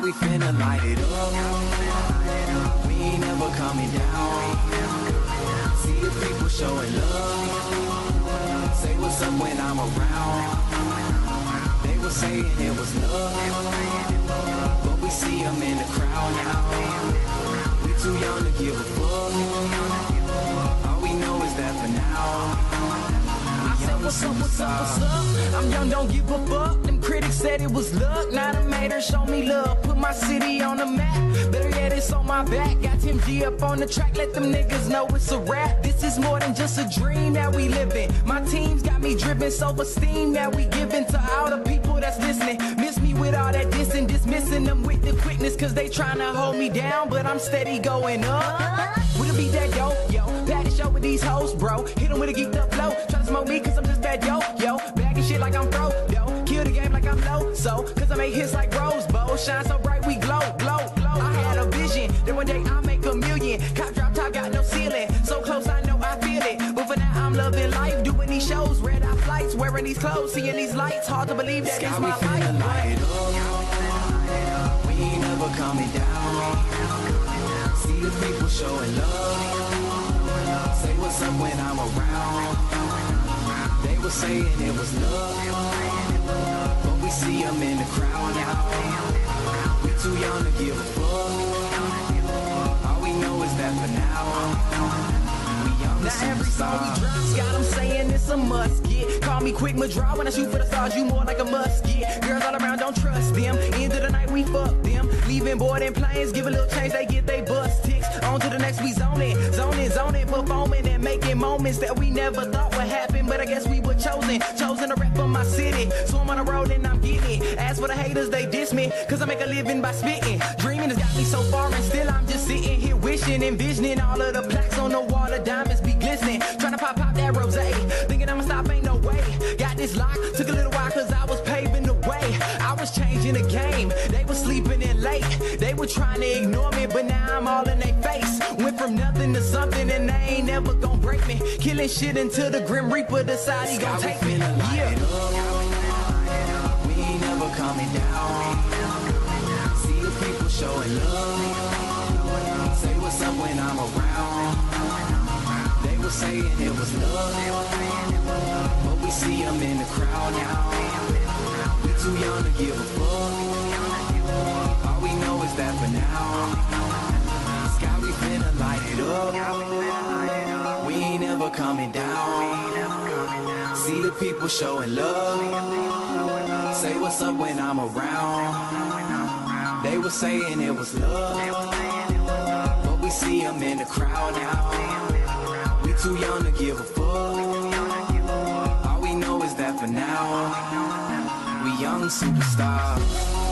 We finna light it up. We ain't never coming down. See the people showing love. Say what's up when I'm around. They were saying it was love, but we see them in the crowd now. We too young to give a fuck. All we know is that for now. What's up, what's up, what's up? I'm young, don't give a fuck. Them critics said it was luck. Now the mater show me love. Put my city on the map. Better yet, it's on my back. Got Tim G up on the track. Let them niggas know it's a rap. This is more than just a dream that we living. My team's got me driven. Self-esteem that we giving to all the people that's listening. Miss me with all that dissing. Dismissing them with the quickness. Cause they tryna hold me down. But I'm steady going up. Would it be that dope, yo? Patty show with these hoes, bro. Hit them with a geeked up flow. Try to smoke me cause I'm just that yo. Bagging shit like I'm pro, yo. Kill the game like I'm low, so. Cause I make hits like Rose Bowl. Shine so bright we glow. I had a vision that one day I'll make $1 million. Cop drop top got no ceiling. So close I know I feel it. But for now I'm loving life. Doing these shows, red eye flights. Wearing these clothes, seeing these lights. Hard to believe that it's my life. Light it up. We ain't never coming down. See the people showing love. Say what's up when I'm around. They were saying it was love, but we see them in the crowd now. We too young to give a fuck. All we know is that for now, we young now every song we drop got them saying it's a must get. Call me quick Madra when I shoot for the stars. You more like a musket. Girls all around don't trust them. End of the night we fuck them. Leaving boarding planes, give a little change, they get they bus ticks. On to the next, we zoning, performing and making moments that we never thought would happen. But I guess we were chosen to rap for my city. So I'm on the road and I'm getting it. As for the haters, they diss me, cause I make a living by spitting. Dreaming has got me so far and still I'm just sitting here wishing, envisioning all of the plaques on the wall, the diamonds be glistening. Trying to pop that rosé, thinking I'ma stop, ain't no way. Got this lock, took a little while cause I was paving the way. I was changing the game, they were sleeping in late. They were trying to ignore me, but now I'm all in their face. Went from nothing to something and they ain't never gonna break me. Killing shit until the Grim Reaper decide he gon' take me. Yeah. We ain't never coming down. See the people showing love. Say what's up when I'm around. They were saying it was love, but we see them in the crowd now. We too young to give a fuck. All we know is that for now, sky we finna light it up. We ain't never coming down. See the people showing love. Say what's up when I'm around. They were saying it was love, but we see them in the crowd now. We too young to give a fuck. All we know is that for now, we young superstars.